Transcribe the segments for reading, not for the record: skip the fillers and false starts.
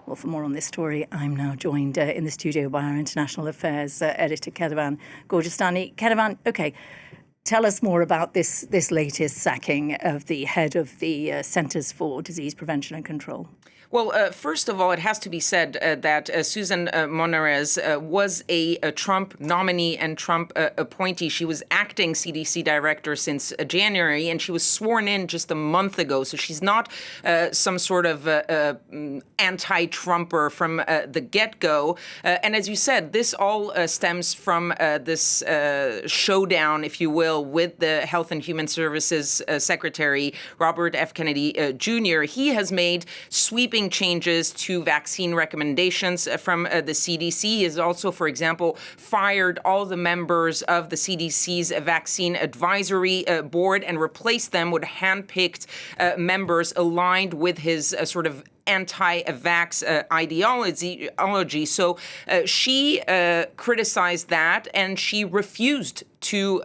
Well, for more on this story, I'm now joined in the studio by our international affairs editor, Kethevane, Gorjestani. Kethevane, okay, tell us more about this latest sacking of the head of the Centers for Disease Prevention and Control. Well, first of all, it has to be said that Susan Monarez was a Trump nominee and Trump appointee. She was acting CDC director since January, and she was sworn in just a month ago. So she's not some sort of anti-Trumper from the get-go. And as you said, this all stems from this showdown, if you will, with the Health and Human Services Secretary, Robert F. Kennedy Jr. He has made sweeping changes to vaccine recommendations from the CDC. He has also, for example, fired all the members of the CDC's vaccine advisory board and replaced them with handpicked members aligned with his sort of anti-vax ideology. So she criticized that, and she refused to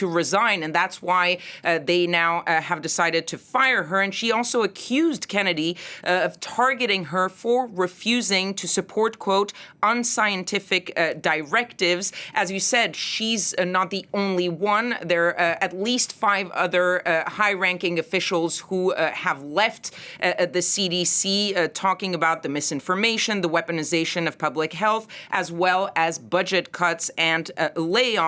resign, and that's why they now have decided to fire her. And she also accused Kennedy of targeting her for refusing to support, quote, unscientific directives. As you said, she's not the only one. There are at least 5 other high-ranking officials who have left the CDC, talking about the misinformation, the weaponization of public health, as well as budget cuts and layoffs.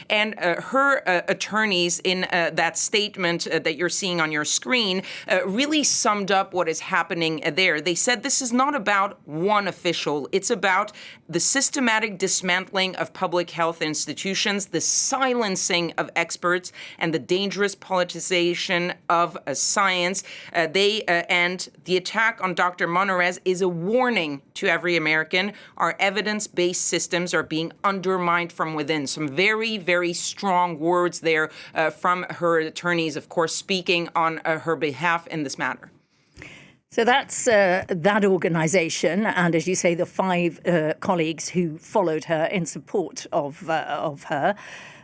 And her attorneys in that statement that you're seeing on your screen really summed up what is happening there. They said this is not about one official. It's about the systematic dismantling of public health institutions, the silencing of experts, and the dangerous politicization of science. And the attack on Dr. Monarez is a warning to every American. Our evidence-based systems are being undermined from within. Some very, very strong words there from her attorneys, of course, speaking on her behalf in this matter. So that's that organization, and as you say, the 5 colleagues who followed her in support of her.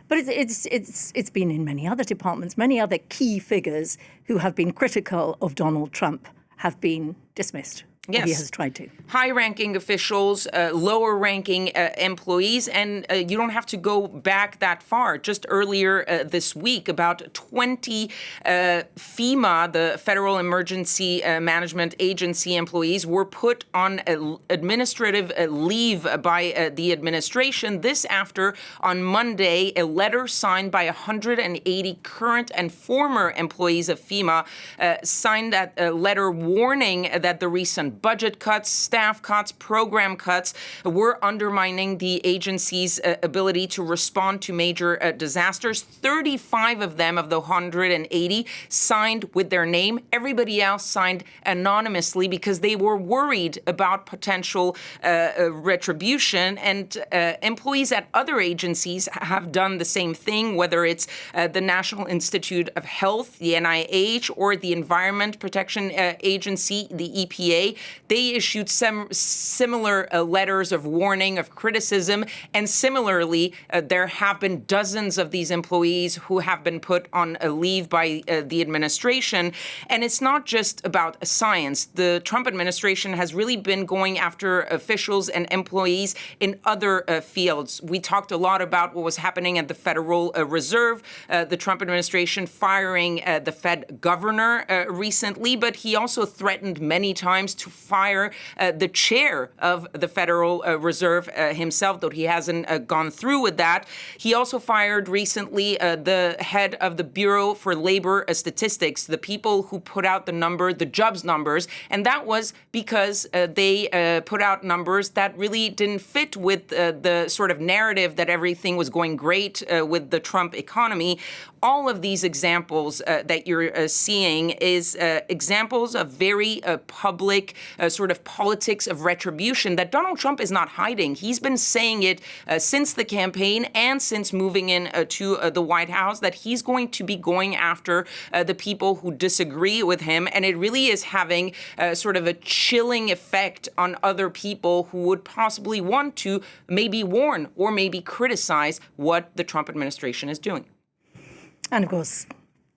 But it's been in many other departments. Many other key figures who have been critical of Donald Trump have been dismissed. Yes. He has tried to. High-ranking officials, lower-ranking employees, and you don't have to go back that far. Just earlier this week, about 20 FEMA, the Federal Emergency Management Agency employees, were put on administrative leave by the administration. This after, on Monday, a letter signed by 180 current and former employees of FEMA signed that letter warning that the recent budget cuts, staff cuts, program cuts were undermining the agency's ability to respond to major disasters. 35 of them, of the 180, signed with their name. Everybody else signed anonymously because they were worried about potential retribution. And employees at other agencies have done the same thing, whether it's the National Institute of Health, the NIH, or the Environment Protection Agency, the EPA. They issued similar letters of warning, of criticism, and similarly, there have been dozens of these employees who have been put on a leave by the administration. And it's not just about science. The Trump administration has really been going after officials and employees in other fields. We talked a lot about what was happening at the Federal Reserve, the Trump administration firing the Fed governor recently, but he also threatened many times to fire the chair of the Federal Reserve himself, though he hasn't gone through with that. He also fired recently the head of the Bureau for Labor Statistics, the people who put out the jobs numbers, and that was because they put out numbers that really didn't fit with the sort of narrative that everything was going great with the Trump economy. All of these examples that you're seeing is examples of very public sort of politics of retribution that Donald Trump is not hiding. He's been saying it since the campaign and since moving in to the White House that he's going to be going after the people who disagree with him. And it really is having sort of a chilling effect on other people who would possibly want to maybe warn or maybe criticize what the Trump administration is doing. And of course,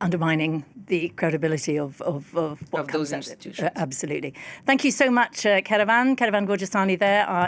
undermining the credibility of what Of those comes out of it. institutions. Absolutely. Thank you so much, Kethevane Gorjestani there, our